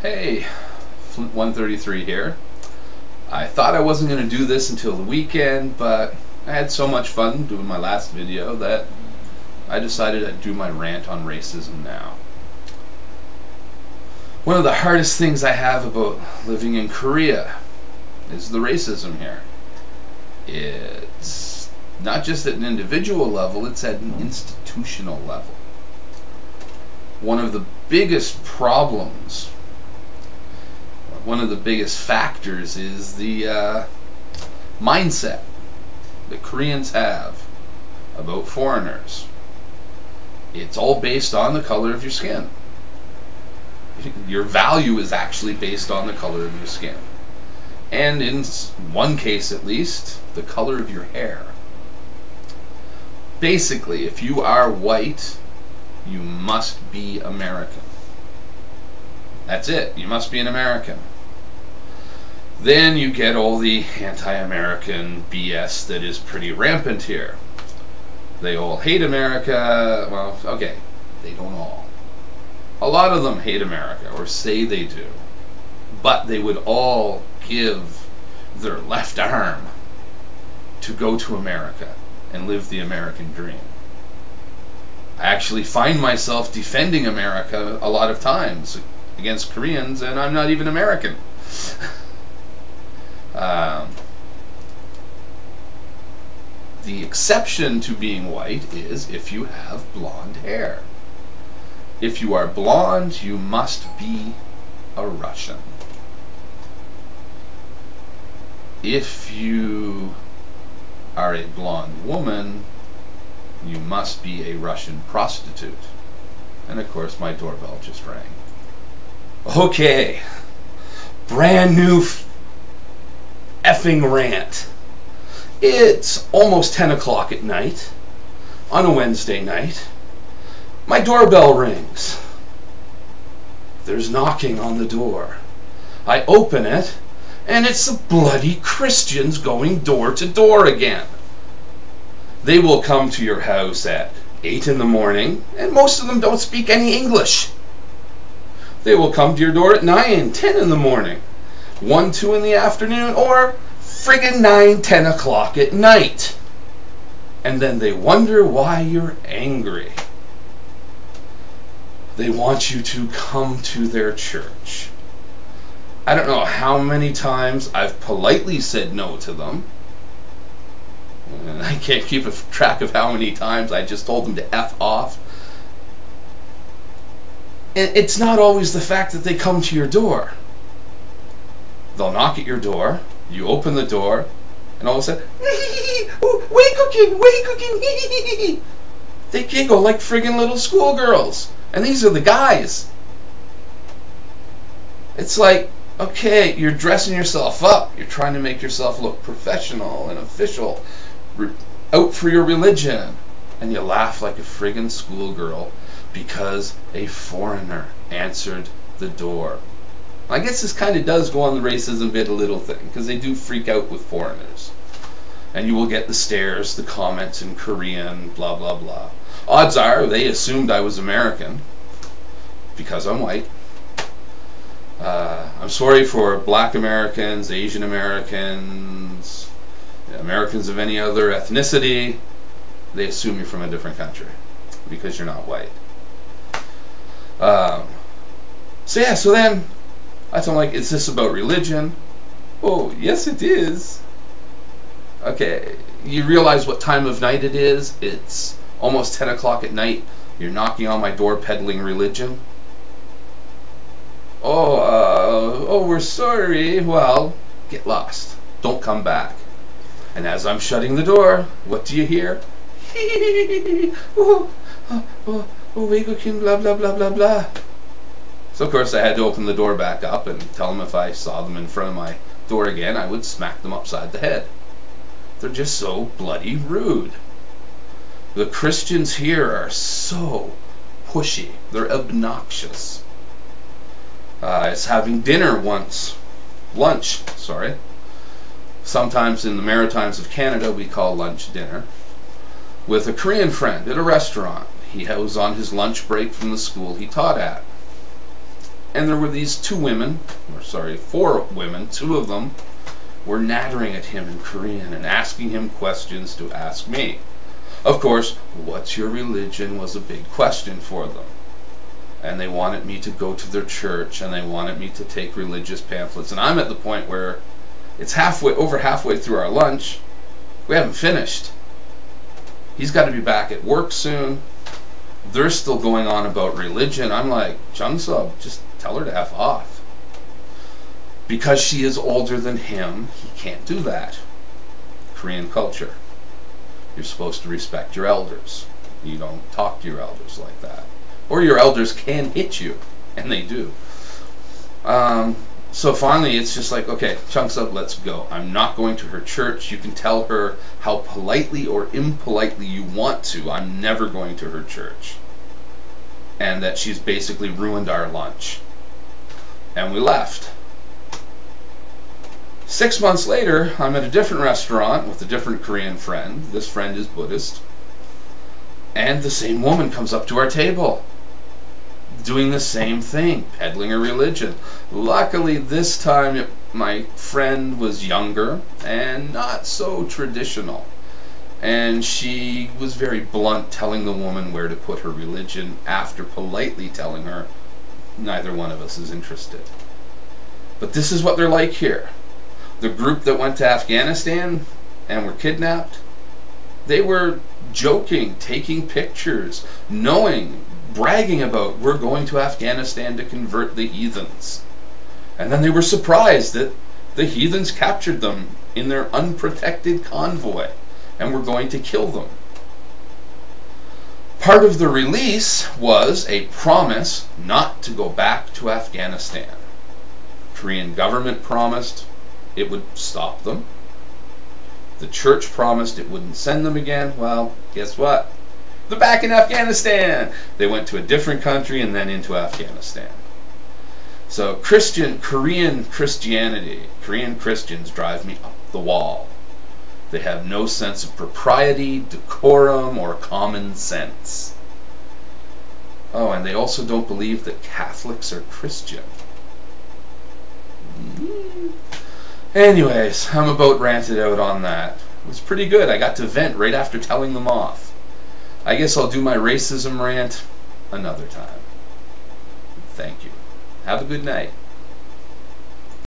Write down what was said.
Hey, Flint 133 here. I thought I wasn't going to do this until the weekend, but I had so much fun doing my last video that I decided I'd do my rant on racism now. One of the hardest things I have about living in Korea is the racism here. It's not just at an individual level, it's at an institutional level. One of the biggest problems, one of the biggest factors is the mindset that Koreans have about foreigners. It's all based on the color of your skin. Your value is actually based on the color of your skin. And in one case at least, the color of your hair. Basically, if you are white, you must be American. That's it. You must be an American. Then you get all the anti-American BS that is pretty rampant here. They all hate America. Well, okay, they don't all. A lot of them hate America, or say they do. But they would all give their left arm to go to America and live the American dream. I actually find myself defending America a lot of times against Koreans, and I'm not even American. The exception to being white is if you have blonde hair. If you are blonde, you must be a Russian. If you are a blonde woman, you must be a Russian prostitute. And of course my doorbell just rang. Okay, brand new effing rant. It's almost 10 o'clock at night on a Wednesday night. My doorbell rings. There's knocking on the door. I open it, and it's the bloody Christians going door to door again. They will come to your house at 8 in the morning, and most of them don't speak any English. They will come to your door at 9, 10 in the morning, 1, 2 in the afternoon, or friggin' 9, 10 o'clock at night. And then they wonder why you're angry. They want you to come to their church. I don't know how many times I've politely said no to them. And I can't keep a track of how many times I just told them to F off. And it's not always the fact that they come to your door. They'll knock at your door, you open the door, and all of a sudden, way cooking, they giggle like friggin' little schoolgirls. And these are the guys. It's like, okay, you're dressing yourself up. You're trying to make yourself look professional and official, out for your religion. And you laugh like a friggin' schoolgirl because a foreigner answered the door. I guess this kind of does go on the racism bit a little thing, because they do freak out with foreigners. And you will get the stares, the comments in Korean, blah, blah, blah. Odds are they assumed I was American, because I'm white. I'm sorry for black Americans, Asian Americans, Americans of any other ethnicity. They assume you're from a different country, because you're not white. So then I told him, like, is this about religion? Oh, yes it is. Okay, you realize what time of night it is? It's almost 10 o'clock at night. You're knocking on my door peddling religion. Oh, we're sorry. Well, get lost. Don't come back. And as I'm shutting the door, what do you hear? We cooking, blah, blah, blah, blah, blah. So of course I had to open the door back up and tell them if I saw them in front of my door again, I would smack them upside the head. They're just so bloody rude. The Christians here are so pushy. They're obnoxious. I was having dinner once. Lunch, sorry. Sometimes in the Maritimes of Canada we call lunch dinner. With a Korean friend at a restaurant. He was on his lunch break from the school he taught at. And there were these four women. Two of them were nattering at him in Korean and asking him questions to ask me. Of course, what's your religion was a big question for them. And they wanted me to go to their church, and they wanted me to take religious pamphlets. And I'm at the point where it's over halfway through our lunch. We haven't finished. He's got to be back at work soon. They're still going on about religion. I'm like, Jung-sub, just tell her to F off. Because she is older than him, he can't do that. Korean culture. You're supposed to respect your elders. You don't talk to your elders like that. Or your elders can hit you, and they do. So finally, it's just like, okay, chunks up, let's go. I'm not going to her church. You can tell her how politely or impolitely you want to. I'm never going to her church. And that she's basically ruined our lunch. And we left. 6 months later, I'm at a different restaurant with a different Korean friend. This friend is Buddhist. And the same woman comes up to our table, doing the same thing, peddling her religion. Luckily, this time my friend was younger and not so traditional. And she was very blunt, telling the woman where to put her religion after politely telling her neither one of us is interested. But this is what they're like here. The group that went to Afghanistan and were kidnapped, they were joking, taking pictures, bragging about, we're going to Afghanistan to convert the heathens. And then they were surprised that the heathens captured them in their unprotected convoy and were going to kill them. Part of the release was a promise not to go back to Afghanistan. The Korean government promised it would stop them. The church promised it wouldn't send them again. Well, guess what? They're back in Afghanistan. They went to a different country and then into Afghanistan. So Korean Christianity, Korean Christians drive me up the wall. They have no sense of propriety, decorum, or common sense. Oh, and they also don't believe that Catholics are Christian. Anyways, I'm about ranted out on that. It was pretty good. I got to vent right after telling them off. I guess I'll do my racism rant another time. Thank you. Have a good night.